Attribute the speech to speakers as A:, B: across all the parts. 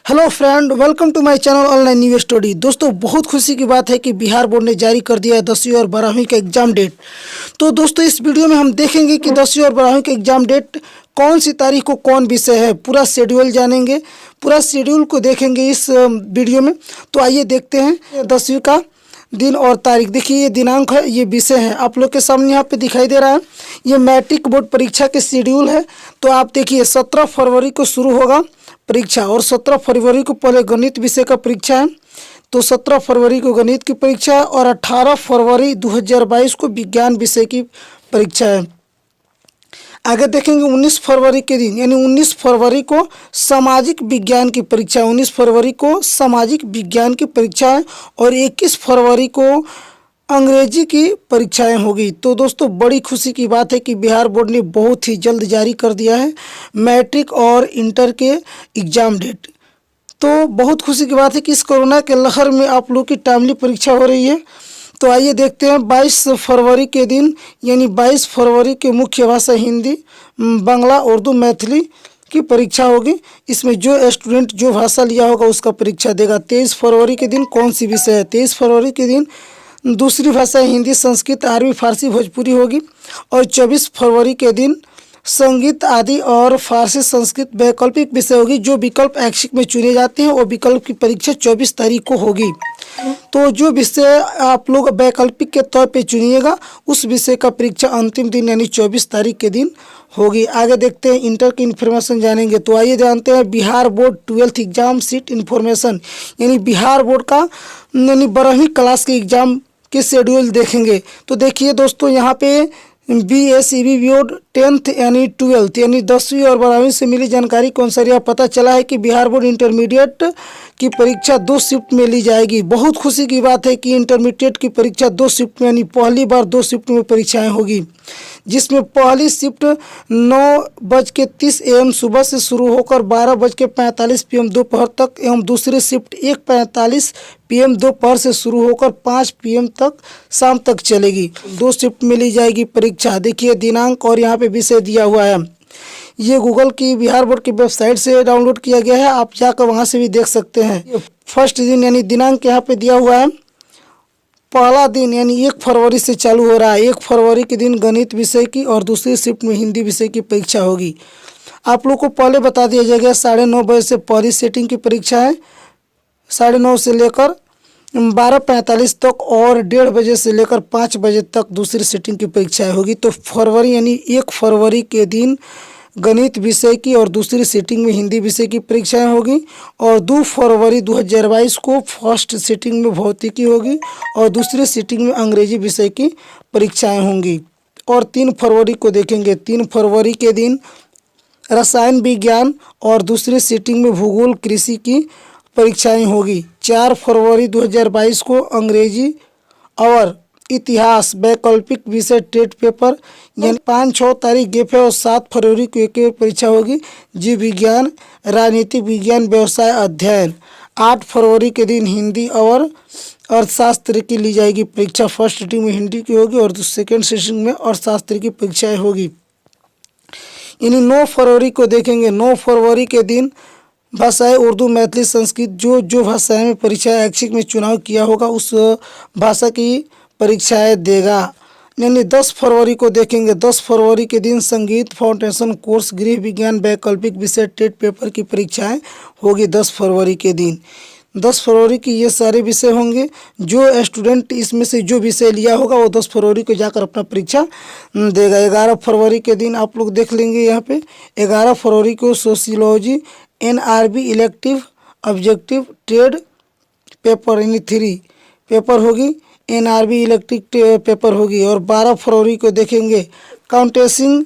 A: Hello friend, welcome to my channel online new study. दोस्तों, बहुत खुशी की बात है कि बिहार बोर्ड ने जारी कर दिया है 10वीं और 12वीं का एग्ज़ाम डेट। तो दोस्तों, इस वीडियो में हम देखेंगे कि 10वीं और 12वीं का एग्ज़ाम डेट कौन सी तारीख को कौन विषय है, पूरा शेड्यूल जानेंगे, पूरा शेड्यूल को देखेंगे इस वीडियो में। तो आइए देखते हैं 10वीं का दिन और तारीख। देखिए, ये दिनांक है, ये विषय है, आप लोग के सामने यहाँ पे दिखाई दे रहा है। ये मैट्रिक बोर्ड परीक्षा के शेड्यूल है। तो आप देखिए, 17 फरवरी को शुरू होगा परीक्षा और 17 फरवरी को पहले गणित विषय का परीक्षा है। तो 17 फरवरी को गणित की परीक्षा है और 18 फरवरी 2022 को विज्ञान विषय की परीक्षा है। आगे देखेंगे 19 फरवरी के दिन, यानी 19 फरवरी को सामाजिक विज्ञान की परीक्षा है। 19 फरवरी को सामाजिक विज्ञान की परीक्षा है और 21 फरवरी को अंग्रेजी की परीक्षाएं होगी। तो दोस्तों, बड़ी खुशी की बात है कि बिहार बोर्ड ने बहुत ही जल्द जारी कर दिया है मैट्रिक और इंटर के एग्ज़ाम डेट। तो बहुत खुशी की बात है कि इस कोरोना के लहर में आप लोग की टाइमली परीक्षा हो रही है। तो आइए देखते हैं 22 फरवरी के दिन, यानी 22 फरवरी के मुख्य भाषा हिंदी, बांग्ला, उर्दू, मैथिली की परीक्षा होगी। इसमें जो स्टूडेंट जो भाषा लिया होगा उसका परीक्षा देगा। 23 फरवरी के दिन कौन सी विषय है? 23 फरवरी के दिन दूसरी भाषा हिंदी, संस्कृत, अरबी, फारसी, भोजपुरी होगी। और 24 फरवरी के दिन संगीत आदि और फारसी संस्कृत वैकल्पिक विषय होगी। जो विकल्प ऐच्छिक में चुने जाते हैं वो विकल्प की परीक्षा 24 तारीख को होगी। तो जो विषय आप लोग वैकल्पिक के तौर पे चुनिएगा उस विषय का परीक्षा अंतिम दिन यानी 24 तारीख के दिन होगी। आगे देखते हैं इंटर की इन्फॉर्मेशन जानेंगे। तो आइए जानते हैं Bihar board 12th exam seat information, यानी बिहार बोर्ड का यानी 12वीं क्लास के एग्जाम के शेड्यूल देखेंगे। तो देखिए दोस्तों, यहाँ पे BSEB बोर्ड 10th यानी 12th यानी 10वीं और 12वीं से मिली जानकारी के अनुसार यह पता चला है कि बिहार बोर्ड इंटरमीडिएट की परीक्षा 2 शिफ्ट में ली जाएगी। बहुत खुशी की बात है कि इंटरमीडिएट की परीक्षा 2 शिफ्ट में यानी पहली बार 2 शिफ्ट में परीक्षाएं होगी, जिसमें पहली शिफ्ट 9:30 AM सुबह से शुरू होकर 12:45 PM दोपहर तक एवं दूसरी शिफ्ट 1:45 PM दोपहर से शुरू होकर 5 PM तक शाम तक चलेगी। 2 शिफ्ट में ली जाएगी परीक्षा। देखिए दिनांक और यहाँ पे विषय दिया हुआ है। ये गूगल की बिहार बोर्ड की वेबसाइट से डाउनलोड किया गया है, आप जाकर वहाँ से भी देख सकते हैं। फर्स्ट दिन यानी दिनांक यहाँ पे दिया हुआ है। पहला दिन यानी 1 फरवरी से चालू हो रहा है। 1 फरवरी के दिन गणित विषय की और दूसरी शिफ्ट में हिंदी विषय की परीक्षा होगी। आप लोग को पहले बता दिया जाएगा 9:30 बजे से पहली सेटिंग की परीक्षा है, 9:30 से लेकर 12:45 तक और 1:30 बजे से लेकर 5 बजे तक दूसरी सेटिंग की परीक्षाएं होगी। तो फरवरी यानी 1 फरवरी के दिन गणित विषय की और दूसरी सेटिंग में हिंदी विषय की परीक्षाएं होगी और 2 फरवरी 2022 को फर्स्ट सेटिंग में भौतिकी होगी और दूसरी सेटिंग में अंग्रेजी विषय की परीक्षाएं होंगी। और 3 फरवरी को देखेंगे। 3 फरवरी के दिन रसायन विज्ञान और दूसरी सेटिंग में भूगोल, कृषि की परीक्षाएं होगी। 4 फरवरी 2022 को अंग्रेजी और इतिहास वैकल्पिक विषय टेट पेपर, यानी 5-6 तारीख गेफे और 7 फरवरी को एक परीक्षा होगी। जीव विज्ञान, राजनीतिक विज्ञान, व्यवसाय अध्ययन। 8 फरवरी के दिन हिंदी और अर्थशास्त्र की ली जाएगी परीक्षा। फर्स्ट सेटिंग में हिंदी की होगी और सेकेंड सेटिंग में अर्थशास्त्र की परीक्षाएँ होगी। यानी 9 फरवरी को देखेंगे। 9 फरवरी के दिन भाषाएं उर्दू, मैथिली, संस्कृत, जो भाषाएं में परीक्षा ऐच्छिक में चुनाव किया होगा उस भाषा की परीक्षाएं देगा। यानी 10 फरवरी को देखेंगे। 10 फरवरी के दिन संगीत फाउंडेशन कोर्स, गृह विज्ञान वैकल्पिक विषय टेट पेपर की परीक्षाएं होगी 10 फरवरी के दिन। 10 फरवरी की ये सारे विषय होंगे। जो स्टूडेंट इसमें से जो विषय लिया होगा वो 10 फरवरी को जाकर अपना परीक्षा देगा। 11 फरवरी के दिन आप लोग देख लेंगे यहाँ पे। 11 फरवरी को sociology NRB elective objective trade paper यानी 3 पेपर होगी, NRB इलेक्टिव पेपर होगी। और 12 फरवरी को देखेंगे काउंटेसिंग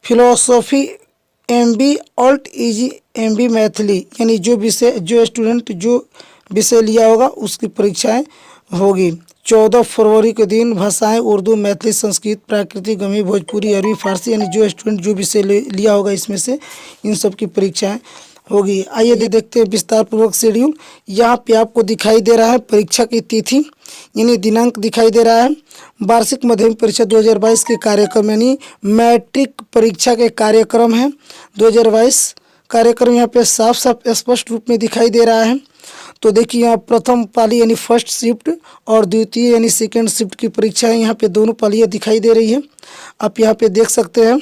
A: फिलोसॉफी MB ऑल्ट इजी MB मैथिली, यानी जो विषय जो स्टूडेंट जो विषय लिया होगा उसकी परीक्षाएं होगी। 14 फरवरी के दिन भाषाएं उर्दू, मैथिली, संस्कृत, प्राकृतिक, गमी, भोजपुरी, अरबी, फारसी, यानी जो स्टूडेंट जो विषय लिया होगा इसमें से इन सब की परीक्षाएं होगी। आइए देखते हैं विस्तार पूर्वक शेड्यूल। यहाँ पे आपको दिखाई दे रहा है परीक्षा की तिथि यानी दिनांक दिखाई दे रहा है। वार्षिक माध्यमिक परीक्षा 2022 के कार्यक्रम यानी मैट्रिक परीक्षा के कार्यक्रम है 2022 कार्यक्रम यहाँ पे साफ साफ स्पष्ट रूप में दिखाई दे रहा है। तो देखिए यहाँ प्रथम पाली यानी फर्स्ट शिफ्ट और द्वितीय यानी सेकेंड शिफ्ट की परीक्षाएं यहाँ पे दोनों पालियाँ दिखाई दे रही है, आप यहाँ पे देख सकते हैं।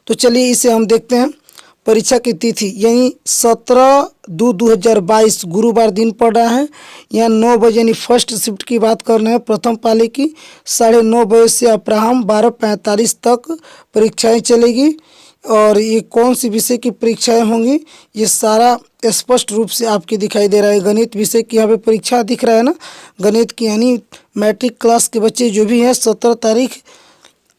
A: तो चलिए इसे हम देखते हैं। परीक्षा की तिथि यानी 17/2/2022 गुरुवार दिन पड़ रहा है। यहाँ 9 बजे यानी फर्स्ट शिफ्ट की बात कर रहे हैं, प्रथम पाली की 9:30 बजे से अपराह्न 12:45 तक परीक्षाएं चलेगी। और ये कौन सी विषय की परीक्षाएं होंगी ये सारा स्पष्ट रूप से आपके दिखाई दे रहा है। गणित विषय की यहाँ पे परीक्षा दिख रहा है ना, गणित की यानी मैट्रिक क्लास के बच्चे जो भी हैं 17 तारीख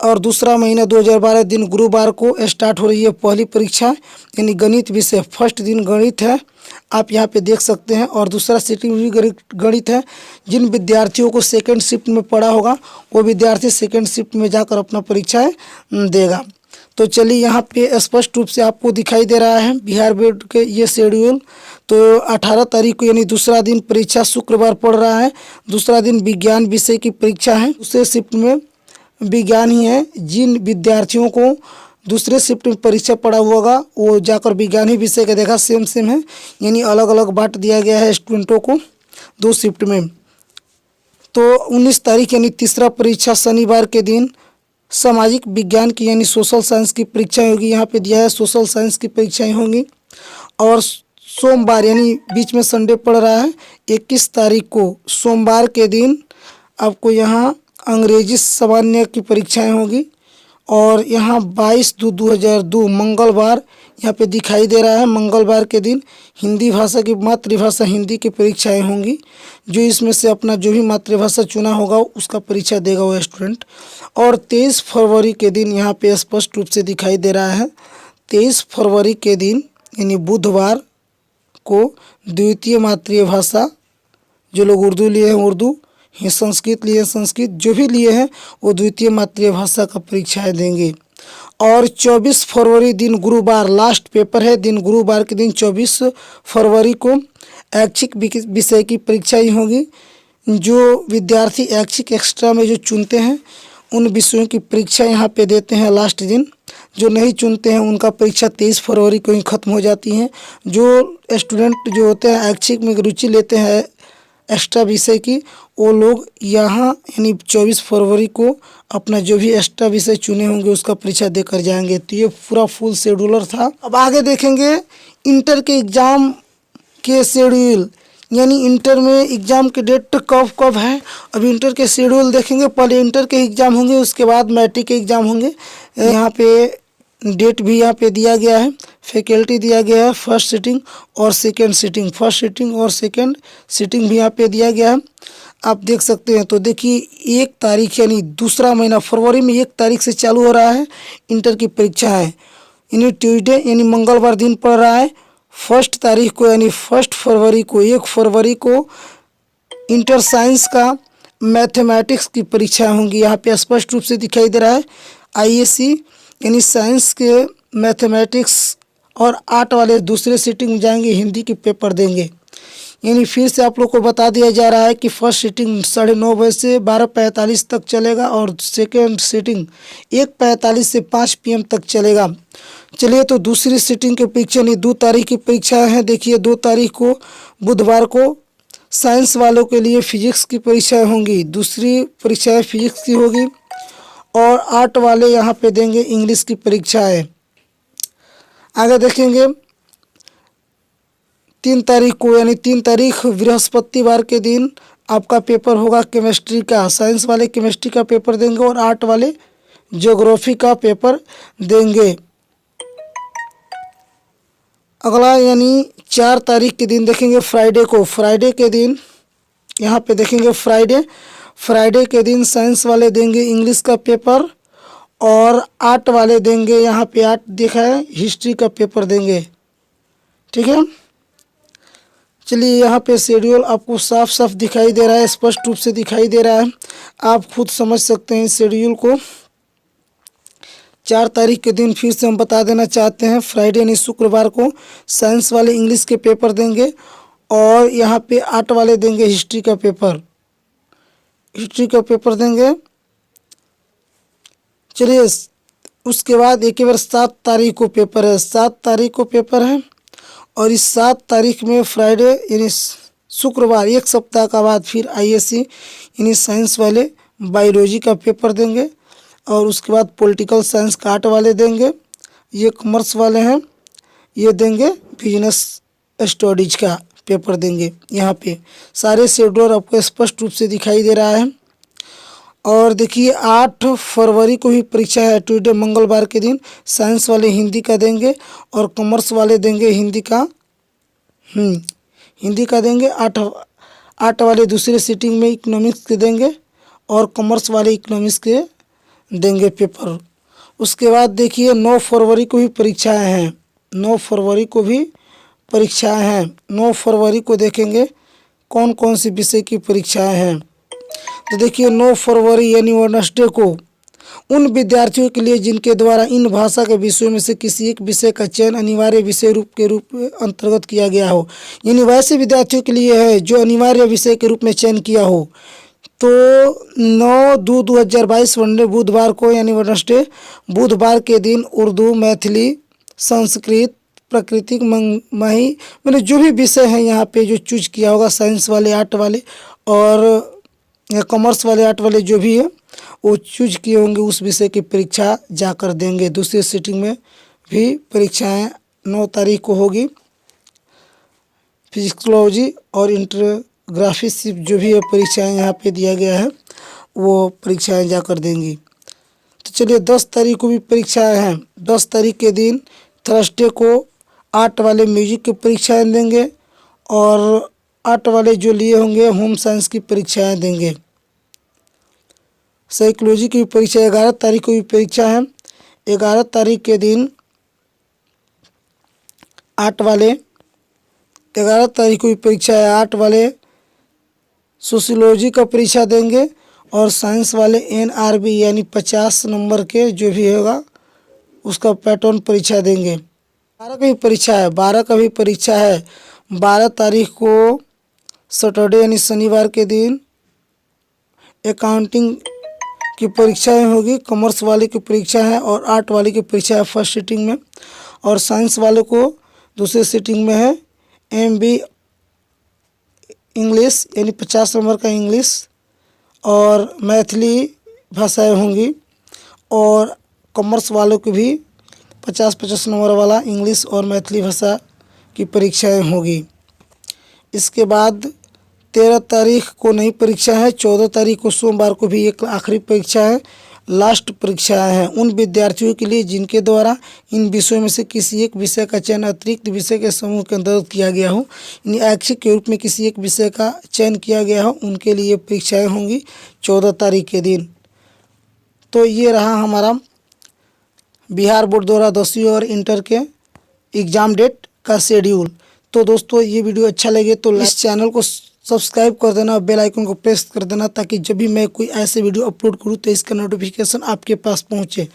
A: और दूसरा महीना 2012 दिन गुरुवार को स्टार्ट हो रही है पहली परीक्षा, यानी गणित विषय। फर्स्ट दिन गणित है, आप यहाँ पे देख सकते हैं। और दूसरा सिटिंग भी गणित है। जिन विद्यार्थियों को सेकंड शिफ्ट में पढ़ा होगा वो विद्यार्थी सेकंड शिफ्ट में जाकर अपना परीक्षाएं देगा। तो चलिए यहाँ पे स्पष्ट रूप से आपको दिखाई दे रहा है बिहार बोर्ड के ये शेड्यूल। तो 18 तारीख को यानी दूसरा दिन परीक्षा शुक्रवार पड़ रहा है। दूसरा दिन विज्ञान विषय की परीक्षा है, दूसरे शिफ्ट में विज्ञान ही है। जिन विद्यार्थियों को दूसरे शिफ्ट में परीक्षा पड़ा हुआ होगा वो जाकर विज्ञान ही विषय का देखा, सेम है, यानी अलग अलग बांट दिया गया है स्टूडेंटों को 2 शिफ्ट में। तो 19 तारीख यानी तीसरा परीक्षा शनिवार के दिन सामाजिक विज्ञान की यानी सोशल साइंस की परीक्षाएं होगी, यहाँ पे दिया है सोशल साइंस की परीक्षाएं होंगी। और सोमवार यानी बीच में संडे पड़ रहा है 21 तारीख को सोमवार के दिन आपको यहाँ अंग्रेजी सामान्य की परीक्षाएं होगी। और यहाँ 22/2/2002 मंगलवार यहाँ पे दिखाई दे रहा है, मंगलवार के दिन हिंदी भाषा की मातृभाषा हिंदी की परीक्षाएं होंगी। जो इसमें से अपना जो भी मातृभाषा चुना होगा उसका परीक्षा देगा वो स्टूडेंट। और 23 फरवरी के दिन यहाँ पे स्पष्ट रूप से दिखाई दे रहा है 23 फरवरी के दिन यानी बुधवार को द्वितीय मातृभाषा, जो लोग उर्दू लिए हैं उर्दू, संस्कृत लिए संस्कृत, जो भी लिए हैं वो द्वितीय मातृभाषा का परीक्षाएं देंगे। और 24 फरवरी दिन गुरुवार लास्ट पेपर है, दिन गुरुवार के दिन 24 फरवरी को ऐच्छिक विषय की परीक्षाएं होगी। जो विद्यार्थी ऐच्छिक एक्स्ट्रा में जो चुनते हैं उन विषयों की परीक्षा यहाँ पे देते हैं लास्ट दिन। जो नहीं चुनते हैं उनका परीक्षा 23 फरवरी को ही ख़त्म हो जाती है। जो स्टूडेंट जो होते हैं ऐच्छिक में रुचि लेते हैं एक्स्ट्रा विषय की, वो लोग यहाँ यानी 24 फरवरी को अपना जो भी एक्स्ट्रा विषय चुने होंगे उसका परीक्षा देकर जाएंगे। तो ये पूरा फुल शेड्यूलर था। अब आगे देखेंगे इंटर के एग्ज़ाम के शेड्यूल, यानी इंटर में एग्ज़ाम के डेट कब कब है। अब इंटर के शेड्यूल देखेंगे, पहले इंटर के एग्ज़ाम होंगे उसके बाद मैट्रिक के एग्ज़ाम होंगे। यहाँ पे डेट भी यहाँ पे दिया गया है, फैकल्टी दिया गया है, फर्स्ट सीटिंग और सेकंड सीटिंग, फर्स्ट सीटिंग और सेकंड सीटिंग भी यहाँ पे दिया गया है, आप देख सकते हैं। तो देखिए 1 तारीख यानी दूसरा महीना फरवरी में 1 तारीख से चालू हो रहा है इंटर की परीक्षा है, यानी ट्यूसडे यानी मंगलवार दिन पड़ रहा है। फर्स्ट तारीख को यानी 1 फरवरी को 1 फरवरी को इंटर साइंस का मैथमेटिक्स की परीक्षा होंगी। यहाँ पे स्पष्ट रूप से दिखाई दे रहा है IAC यानी साइंस के मैथमेटिक्स और आर्ट वाले दूसरे सीटिंग में जाएंगे, हिंदी के पेपर देंगे। यानी फिर से आप लोग को बता दिया जा रहा है कि फर्स्ट सीटिंग 9:30 बजे से 12:45 तक चलेगा और सेकेंड सीटिंग 1:45 से 5 PM तक चलेगा। चलिए तो दूसरी सीटिंग की परीक्षा यानी 2 तारीख की परीक्षा है। देखिए 2 तारीख को बुधवार को साइंस वालों के लिए फिजिक्स की परीक्षाएँ होंगी, दूसरी परीक्षाएँ फिजिक्स की होगी। और आर्ट वाले यहाँ पे देंगे इंग्लिश की परीक्षाएँ। आगे देखेंगे 3 तारीख को यानी 3 तारीख बृहस्पतिवार के दिन आपका पेपर होगा केमिस्ट्री का, साइंस वाले केमिस्ट्री का पेपर देंगे और आर्ट वाले ज्योग्राफी का पेपर देंगे। अगला यानी 4 तारीख के दिन देखेंगे फ्राइडे को, फ्राइडे के दिन यहाँ पे देखेंगे फ्राइडे के दिन साइंस वाले देंगे इंग्लिश का पेपर और आर्ट वाले देंगे, यहाँ पे आर्ट देखा है, हिस्ट्री का पेपर देंगे। ठीक है, चलिए यहाँ पे शेड्यूल आपको साफ साफ दिखाई दे रहा है, स्पष्ट रूप से दिखाई दे रहा है, आप खुद समझ सकते हैं इस शेड्यूल को। 4 तारीख के दिन फिर से हम बता देना चाहते हैं, फ्राइडे यानी शुक्रवार को साइंस वाले इंग्लिश के पेपर देंगे और यहाँ पे आर्ट वाले देंगे हिस्ट्री का पेपर देंगे। चलिए उसके बाद एक बार 7 तारीख को पेपर है, 7 तारीख को पेपर है। और इस 7 तारीख में फ्राइडे यानी शुक्रवार, एक सप्ताह का बाद फिर आईएससी यानी साइंस वाले बायोलॉजी का पेपर देंगे। और उसके बाद पॉलिटिकल साइंस का 8 वाले देंगे, ये कॉमर्स वाले हैं, ये देंगे बिजनेस स्टडीज का पेपर देंगे। यहाँ पे सारे शेड्यूल आपको स्पष्ट रूप से दिखाई दे रहा है। और देखिए 8 फरवरी को भी परीक्षा है, ट्यूसडे मंगलवार के दिन। साइंस वाले हिंदी का देंगे और कॉमर्स वाले देंगे हिंदी का, हिंदी का देंगे। 8 वाले दूसरे सीटिंग में इकोनॉमिक्स के देंगे और कॉमर्स वाले इकोनॉमिक्स के देंगे पेपर। उसके बाद देखिए 9 फरवरी को भी परीक्षाएं हैं, 9 फरवरी को भी परीक्षाएं हैं। 9 फरवरी को देखेंगे कौन कौन सी विषय की परीक्षाएं हैं। तो देखिए 9 फरवरी यानी वेडनेसडे को उन विद्यार्थियों के लिए जिनके द्वारा इन भाषा के विषयों में से किसी एक विषय का चयन अनिवार्य विषय के रूप में अंतर्गत किया गया हो, यानी वैसे विद्यार्थियों के लिए है जो अनिवार्य विषय के रूप में चयन किया हो। तो 9/2/2022 वनडे बुधवार को यानी वेडनेसडे बुधवार के दिन उर्दू, मैथिली, संस्कृत, प्राकृतिक, मही मैंने जो भी विषय हैं यहाँ पे जो चूज किया होगा, साइंस वाले 8 वाले और कॉमर्स वाले 8 वाले जो भी है वो चूज किए होंगे, उस विषय की परीक्षा जाकर देंगे। दूसरी सीटिंग में भी परीक्षाएं 9 तारीख को होगी। फिजिक्सोलॉजी और इंटरग्राफिक जो भी है परीक्षाएं यहाँ पे दिया गया है, वो परीक्षाएं जाकर देंगी। तो चलिए 10 तारीख को भी परीक्षाएं हैं। 10 तारीख के दिन थर्सडे को 8 वाले म्यूजिक की परीक्षाएं देंगे और 8 वाले जो लिए होंगे होम साइंस की परीक्षाएं देंगे। साइकोलॉजी की परीक्षा 11 तारीख को भी परीक्षा है। 11 तारीख के दिन 8 वाले 11 तारीख को भी परीक्षा है। 8 वाले सोशियोलॉजी का परीक्षा देंगे और साइंस वाले NRB यानी 50 नंबर के जो भी होगा उसका पैटर्न परीक्षा देंगे। 12 का भी परीक्षा है, 12 का भी परीक्षा है। 12 तारीख को सैटरडे यानी शनिवार के दिन अकाउंटिंग की परीक्षाएं होगी। कॉमर्स वाले की परीक्षा है और 8 वाले की परीक्षा है फर्स्ट सीटिंग में। और साइंस वाले को दूसरे सीटिंग में है MB इंग्लिश यानी 50 नंबर का इंग्लिश और मैथिली भाषाएं होंगी। और कॉमर्स वालों की भी 50-50 नंबर वाला इंग्लिश और मैथिली भाषा की परीक्षाएं होगी। इसके बाद 13 तारीख को नई परीक्षा है। 14 तारीख को सोमवार को भी एक आखिरी परीक्षा है, लास्ट परीक्षाएं हैं उन विद्यार्थियों के लिए जिनके द्वारा इन विषयों में से किसी एक विषय का चयन अतिरिक्त विषय के समूह के अंतर्गत किया गया हो, यानी ऐच्छिक के रूप में किसी एक विषय का चयन किया गया हो, उनके लिए परीक्षाएं होंगी 14 तारीख के दिन। तो ये रहा हमारा बिहार बोर्ड द्वारा 10वीं और इंटर के एग्ज़ाम डेट का शेड्यूल। तो दोस्तों ये वीडियो अच्छा लगे तो इस चैनल को सब्सक्राइब कर देना, बेल आइकन को प्रेस कर देना ताकि जब भी मैं कोई ऐसे वीडियो अपलोड करूँ तो इसका नोटिफिकेशन आपके पास पहुँचे।